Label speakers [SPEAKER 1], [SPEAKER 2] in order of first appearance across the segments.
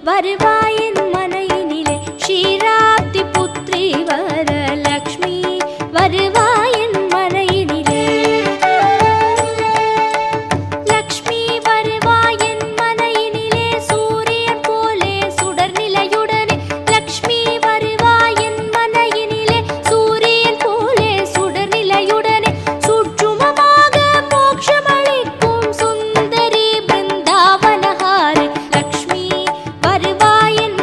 [SPEAKER 1] வருவாயின் மனையினிலே ஷீராப்தி புத்ரி வரலக்ஷ்மி வருவாயின் மனையினிலே லக்ஷ்மி வருவாயின் மனையினிலே சூரியன் போலே சுடர் நிலையுடனே லக்ஷ்மி வருவாயின் மனையினிலே சூரியன் போலே சுடர் நிலையுடனே சுற்றுமமாக மோட்சமளிக்கும் சுந்தரி பிருந்தாவனஹாரி லக்ஷ்மி வருவாயின்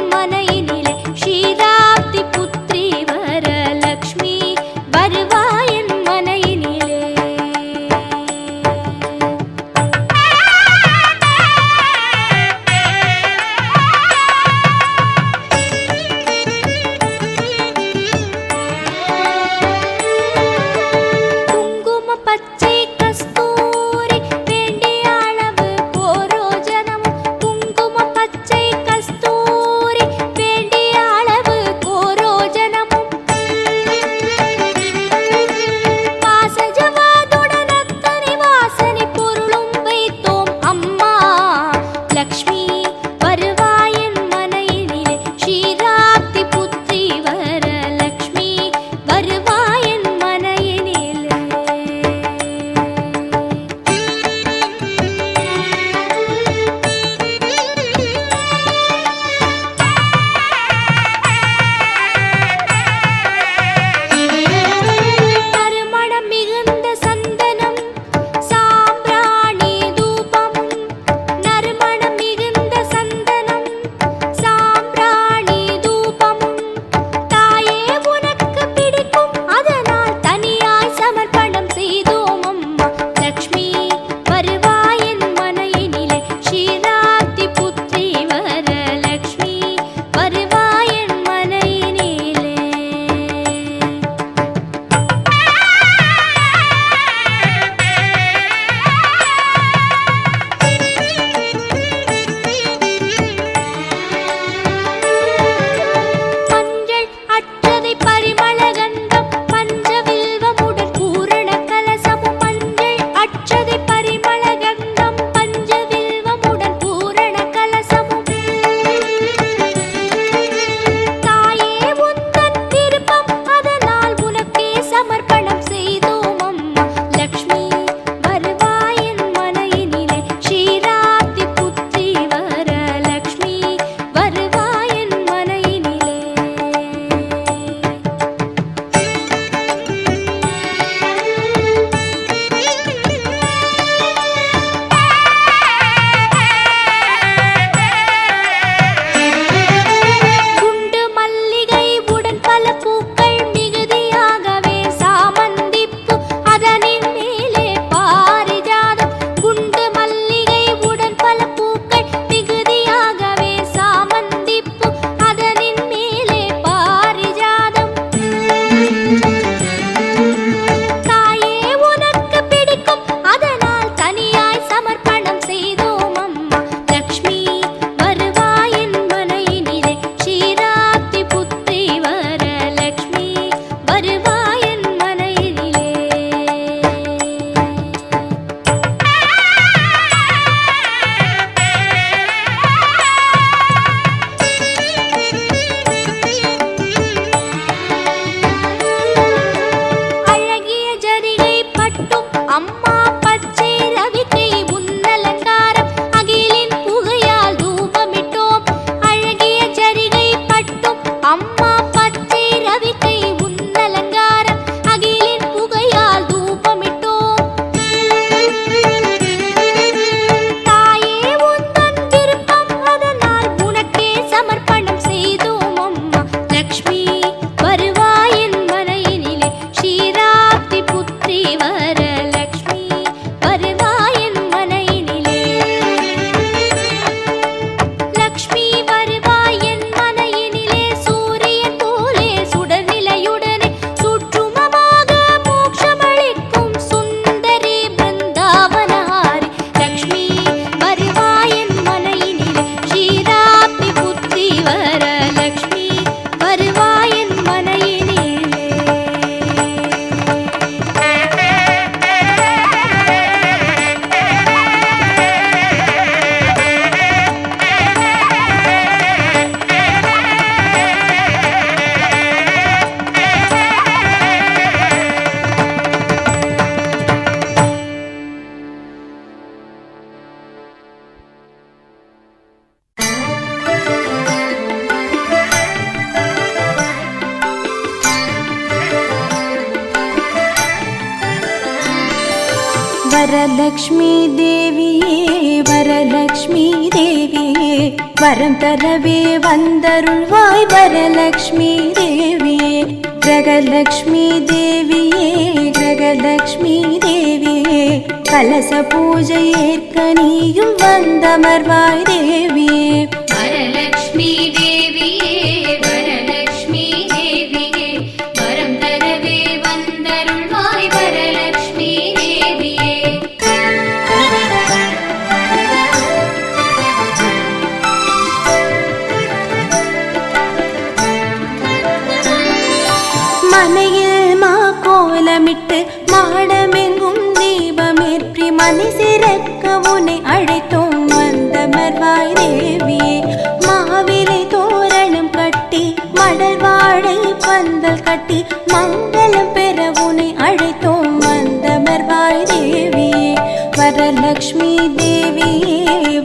[SPEAKER 1] வரலக்ஷ்மி தேவியே வரலக்ஷ்மி தேவியே வரம் தரவே வந்தருள்வாய் வரலக்ஷ்மி தேவியே கிரகலக்ஷ்மி தேவியே கிரகலக்ஷ்மி தேவியே கலச பூஜை ஏற்க நீயும் வந்தமர்வாய் தேவியே
[SPEAKER 2] வரலக்ஷ்மி தேவியே வரலக்ஷ்மி தேவியே வரம் தரவே வந்தருள்வாய் வரலக்ஷ்மி தேவியே
[SPEAKER 1] மனையில் மா கோலமிட்டு மாடமெங்கும் தீபமேற்றி மனை சிறக்க உன்னை அழைத்தோம் வந்தமர்வாய் தேவியே மாவிலை தோரணம் கட்டி மடல் வாழை பந்தல் கட்டி மங்களம் பெற உன்னை அழைத்தோம் வந்தமர்வாய் தேவியே வரலக்ஷ்மி தேவியே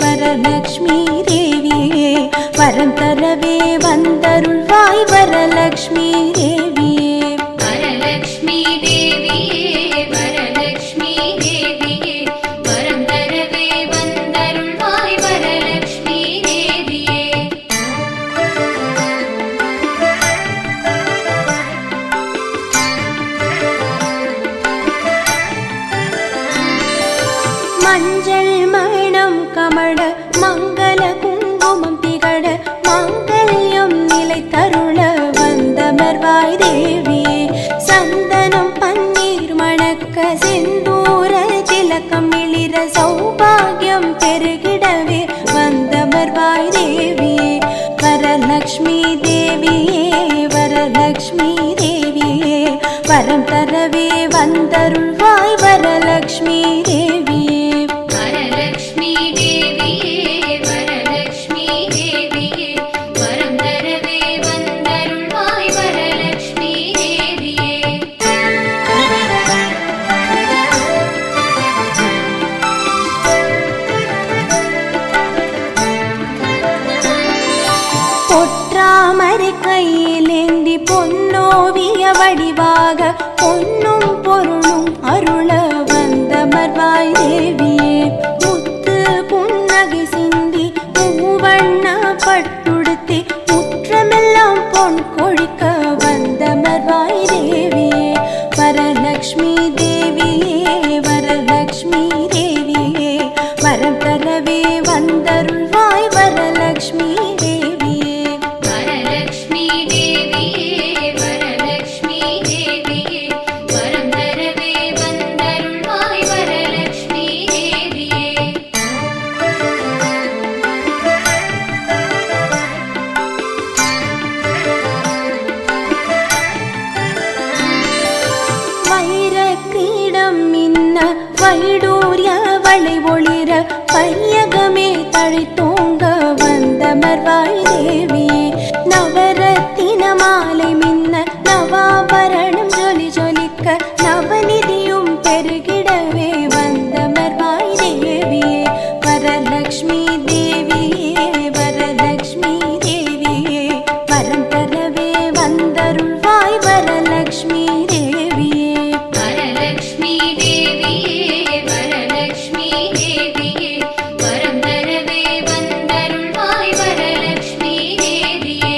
[SPEAKER 1] வரலக்ஷ்மி தேவியே வரம் தரவே வந்தருள்வாய் வரலக்ஷ்மி தேவியே
[SPEAKER 2] வரலக்ஷ்மி தேவியே வரலக்ஷ்மி தேவியே வரம் தரவே வந்தருள்வாய் வரலக்ஷ்மி தேவியே
[SPEAKER 1] மஞ்சள் மணம் கமழ மங்கள குங்குமம் திகழ மாங்கல்யம் நிலை தருள வந்தமர்வாய் தேவியே சந்தனம் பன்னீர் மணக்க செந்தூர திலக்கம் மிளிர சௌபாகியம் பெருகிடவே வந்தமர்வாய் தேவியே வரலக்ஷ்மி தேவியே வரலக்ஷ்மி தேவியே வரம் தரவே வந்தருள்வாய் வரலக்ஷ்மி தேவியே
[SPEAKER 2] வரலக்ஷ்மி தேவியே வரலக்ஷ்மி தேவியே வரம் தரவே வந்தருள்வாய் வரலக்ஷ்மி தேவியே
[SPEAKER 1] பொற்றாமரை கையிலேந்தி பொன்னோவிய வடிவாக பொன்னும் பொருளும் அருள வந்தமர்வாய் தேவியே முத்து புன்னகை சிந்தி மூவண்ண பட்டுடுத்தி முற்றமெல்லாம் பொன் கொழிக்க வந்தமர்வாய் தேவியே வரலக்ஷ்மி தேவியே வரலக்ஷ்மி தேவியே வரம் தரவே வந்தருள்வாய் வரலக்ஷ்மி தேவியே
[SPEAKER 2] வரலக்ஷ்மி தேவியே வரலக்ஷ்மி தேவியே வரம் தரவே வந்தருள்வாய் வரலக்ஷ்மி தேவியே
[SPEAKER 1] வைர கிரீடம் மின்ன வைடூரிய வளை ஒளிர பையகமே தழைத்தோங்க வந்தமர்வாய் தேவியே நவரத்தின மாலை மின்ன நவாபரணம் ஜொலி ஜொலிக்க நவநிதியும் பெருகிடவே வந்தமர்வாய் தேவியே வரலக்ஷ்மி தேவியே வரலக்ஷ்மி தேவியே வரம் தரவே வந்தருள்வாய் வரலக்ஷ்மி தேவியே
[SPEAKER 2] வரலக்ஷ்மி தேவியே வரலக்ஷ்மி தேவியே வரம் தரவே வந்தருள்வாய் வரலக்ஷ்மி தேவியே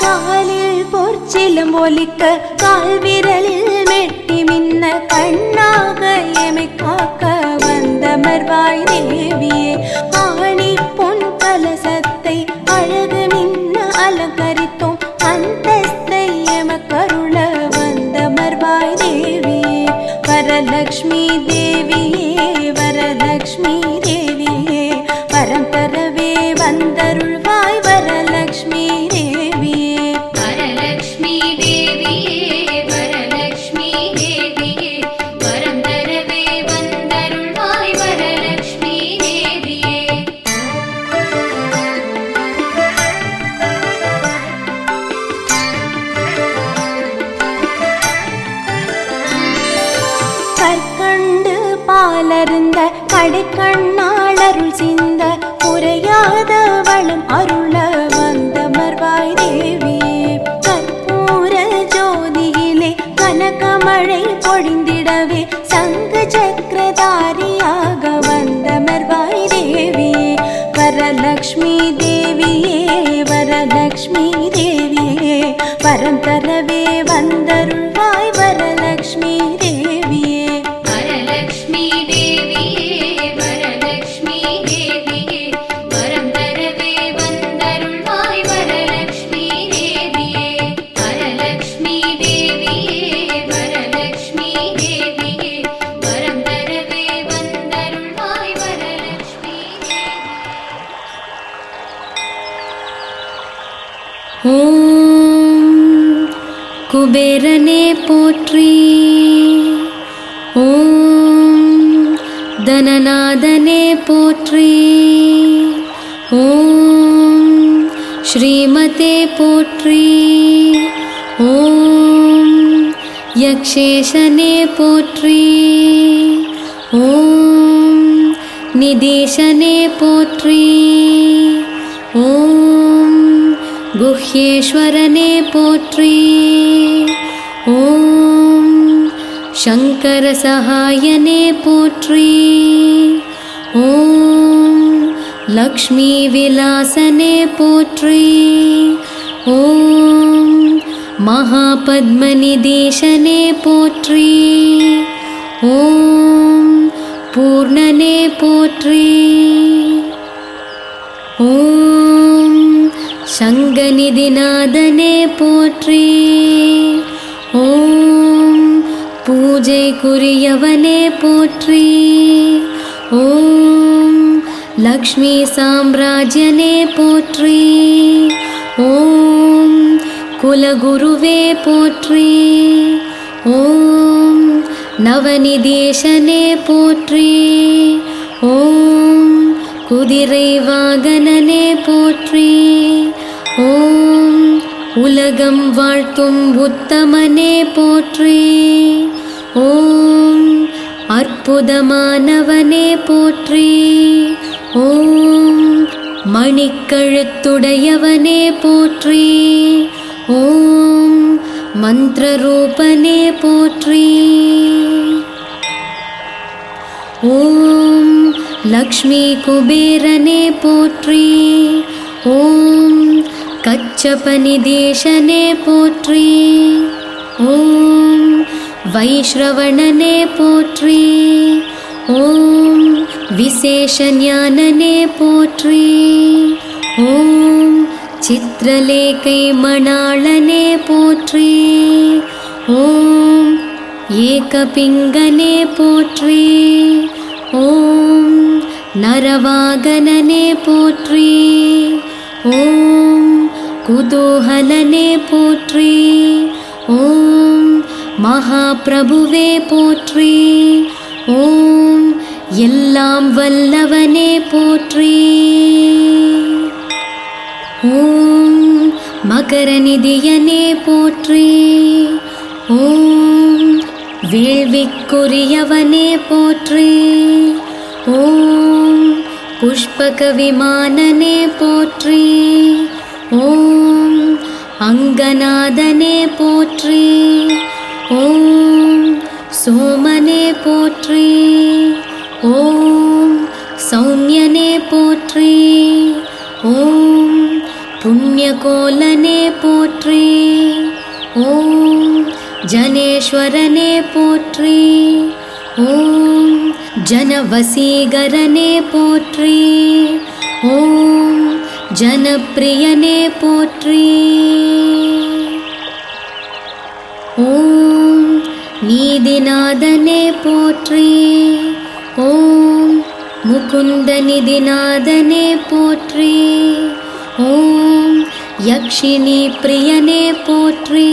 [SPEAKER 2] காலில் பொற்சிலம் ஒலிக்க கால் விரலில் மெட்டி மின்ன கண்ணாக எமை காக்க வந்தமர்வாய் தேவியே ஆணி பொன் கலசத்தை அழகு மின்ன அலங்கரித்தோம் அந்தஸ்தை எமக்கருள வந்தமர்வாய் தேவியே வரலக்ஷ்மி தேவியே வரலக்ஷ்மி தேவியே வரம் தரவே வந்தருள்வாய் வரலக்ஷ்மி தேவியே வரலக்ஷ்மி தேவியே வரலக்ஷ்மி தேவியே வரம் தரவே வந்தருள்வாய் வரலக்ஷ்மி தேவியே வந்திடவே சங்கு சக்கரதாரியாக வந்தமர்வாய் தேவியே வரலக்ஷ்மி தேவியே வரலக்ஷ்மி தேவியே வரம் தரவே வந்தருள்வாய் வரலக்ஷ்மி தேவியே
[SPEAKER 1] வரலக்ஷ்மி தேவியே வரலக்ஷ்மி தேவியே வரம் தரவே வந்தருள்வாய் வரலக்ஷ்மி தேவியே வரலக்ஷ்மி தேவியே வரலக்ஷ்மி தேவியே வரம் தரவே வந்தருள்வாய் வரலக்ஷ்மி
[SPEAKER 2] ஓம் குபேரனே போற்றி ஓம் தனநாதனே போற்றி ஓம் ஸ்ரீமதே போற்றி ஓம் யக்ஷேஷனே போற்றி ஓம் நிதேஷனே போற்றி ஓம் गुह्येश्वरने पोट्री ओम शंकर सहायने पोट्री ओम लक्ष्मी विलासने पोट्री ओम महापद्मनिदेशने पोट्री ओम पूर्णने पोट्री ओम சங்கநிதிநாதனே போற்றி ஓம் பூஜைக்குரியவனே போற்றி ஓம் லக்ஷ்மி சாம்ராஜ்யனே போற்றி ஓம் குலகுருவே போற்றி ஓம் நவநிதேசனே போற்றி ஓம் குதிரை வாகனனே போற்றி ஓம் உலகம் வாழ்த்தும் உத்தமனே போற்றி ஓம் அற்புதமானவனே போற்றி ஓம் மணிக்கழுத்துடையவனே போற்றி ஓம் மந்திரரூபனே போற்றி ஓம் லக்ஷ்மி குபேரனே போற்றி ஓம் கச்சபநிதேசனே போற்றி ஓம் வைஷ்ரவணனே போற்றி ஓம் விசேஷஞானனே போற்றி ஓம் சித்ரலேகை மணாளனே போற்றி ஓம் ஏகபிங்கனே போற்றி ஓம் நரவாகனனே போற்றி ஓம் குதூஹலனே போற்றி ஓம் மகாபிரபுவே போற்றி ஓம் எல்லாம் வல்லவனே போற்றி ஓம் மகரநிதியனே போற்றி ஓம் வேள்விக்குரியவனே போற்றி ஓம் புஷ்பக விமானனே போற்றி ஓம் அங்கநாதனே போற்றி ஓம் சோமனே போற்றி ஓம் சௌமியனே போற்றி ஓம் புண்ணியகோலனே போற்றி ஓம் ஜனேஸ்வரனே போற்றி ஓம் जनवसीकरने पोट्री ओम जनप्रियने पोट्री ओम नीदिनादने पोट्री ओम मुकुंदनिधिनादने पोट्री ओम यक्षिणी प्रियने पोट्री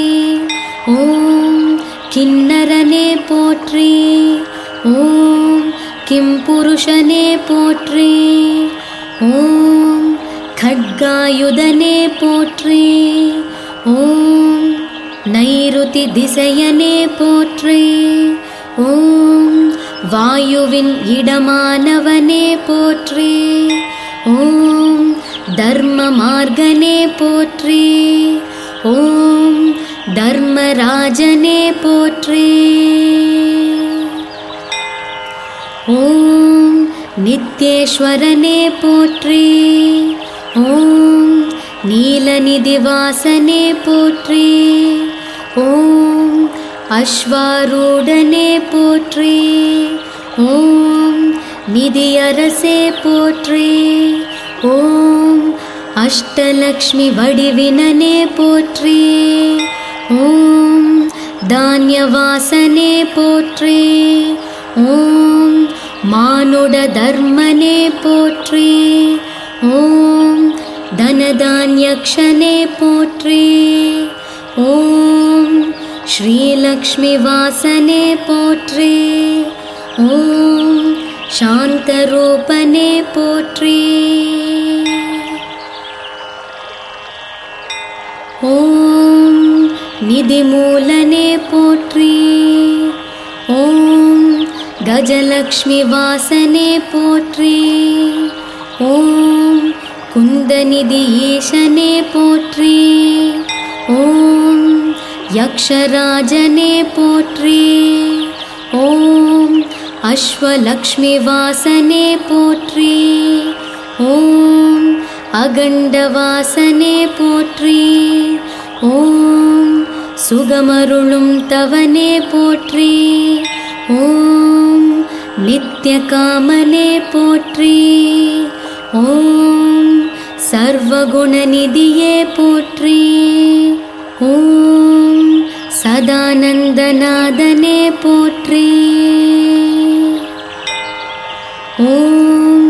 [SPEAKER 2] ओम किन्नरने पोट्री ओम किंपुरुषने पोट्री ओम खड्गायुधने पोट्री ओम नैऋति दिशयने पोट्री ओम वायुविन इडमानवने पोट्री ओम धर्म मार्गने पोट्री ओम धर्मराजने पोट्री। ஓம் நித்யேஸ்வரனே போற்றி. ஓம் நீலநிதிவாசனே போற்றி. ஓம் அஸ்வாரூடனே போற்றி. ஓம் நிதியரசே போற்றி. ஓம் அஷ்டலக்ஷ்மி வடிவினனே போற்றி. ஓம் தானியவாசனே போற்றி. ஓம் மானுட தர்மனே போற்றி. ஓம் தனதான்யக்ஷனே போற்றி. ஓம் ஸ்ரீலக்ஷ்மி வாசனே போற்றி. ஓம் சாந்தரூபனே போற்றி. ஓம் நிதிமூலனே போற்றி. ஓம் கஜலக்ஷ்மி வாசனே போற்றி. ஓம் குந்தநிதி ஈசனே போற்றி. ஓம் யக்ஷராஜனே போற்றி. ஓம் அஸ்வலக்ஷ்மி வாசனே போற்றி. ஓம் அகண்டவாசனே போற்றி. ஓம் சுகமருளும் தவனே போற்றி. ஓம் நித்யகாமனே போற்றி. ஓம் சர்வகுணநிதியே போற்றி. ஓம் சதானந்தநாதனே போற்றி. ஓம்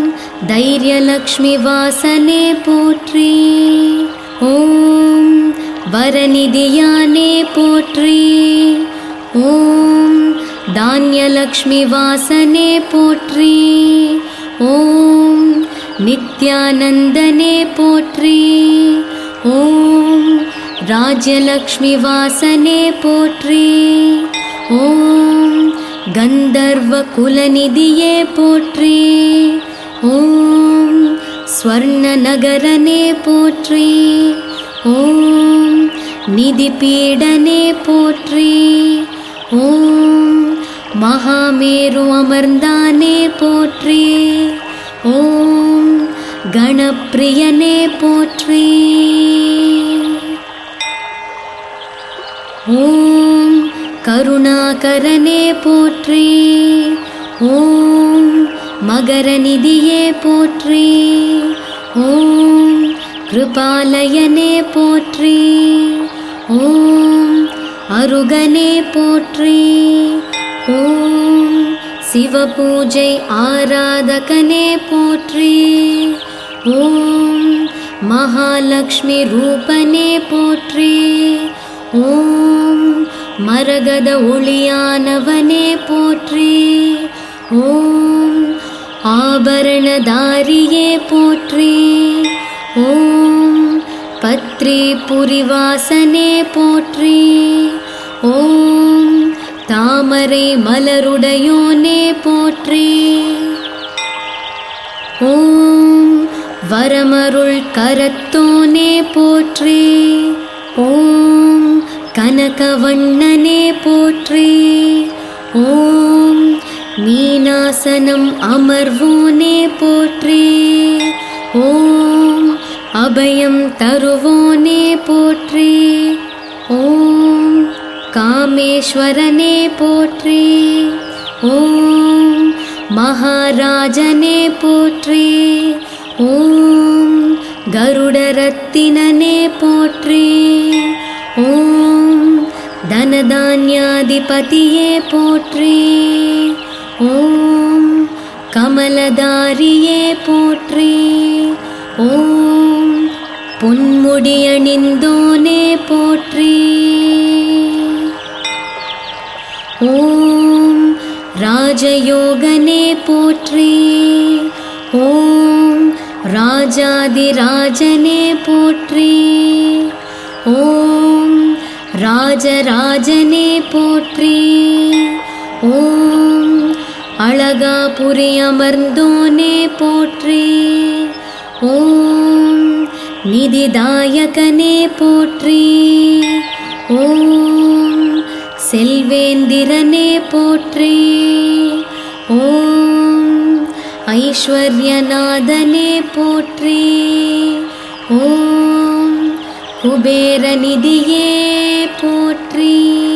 [SPEAKER 2] தைரியலக்ஷ்மி வாசனே போற்றி. ஓம் வரநிதியானே போற்றி. ஓம் தானியலக்ஷ்மி வாசனே போற்றி. ஓம் நித்யானந்தனே போற்றி. ஓம் ராஜ்யலக்ஷ்மி வாசனே போற்றி. ஓம் கந்தர்வ குலநிதியே போற்றி. ஓம் ஸ்வர்ணநகரனே போற்றி. ஓம் நிதிபீடனே போற்றி. ஓம் மகாமேரு அமர்ந்தானே போற்றி. ஓம் கணப்பிரியனே போற்றி. ஓம் கருணாகரனே போற்றி. ஓம் மகரநிதியே போற்றி. ஓம் கிருபாலயனே போற்றி. ஓம் அருகனே போற்றி. ஓம் சிவபூஜை ஆராதகனே போற்றி. ஓம் மகாலக்ஷ்மி ரூபனே போற்றி. ஓம் மரகத ஒளியானவனே போற்றி. ஓம் ஆபரணதாரியே போற்றி. ஓம் பத்ரி புரிவாசனே போற்றி. ஓம் தாமரை மலருடையோனே போற்றி. ஓம் வரமருள் கரத்தோனே போற்றி. ஓம் கனகவண்ணனே போற்றி. ஓம் மீனாசனம் அமர்வோனே போற்றி. ஓம் அபயம் தருவோனே போற்றி. ஓம் காமேஸ்வரனே போற்றி. ஓம் மகாராஜனே போற்றி. ஓம் கருடரத்தினனே போற்றி. ஓம் தனதான்யாதிபதியே போற்றி. ஓம் கமலதாரியே போற்றி. ஓம் பொன்முடியணிந்தோனே போற்றி. ஓம் ராஜயோகனே போற்றி. ஓம் ராஜாதிராஜனே போற்றி. ஓம் ராஜராஜனே போற்றி. ஓம் அழகாபுரி அமர்ந்தோனே போற்றி. ஓம் நிதிதாயகனே போற்றி. ஓம் செல்வேந்திரனே போற்றி. ஓம் ஐஸ்வர்யநாதனே போற்றி. ஓம் குபேரநிதியே போற்றி.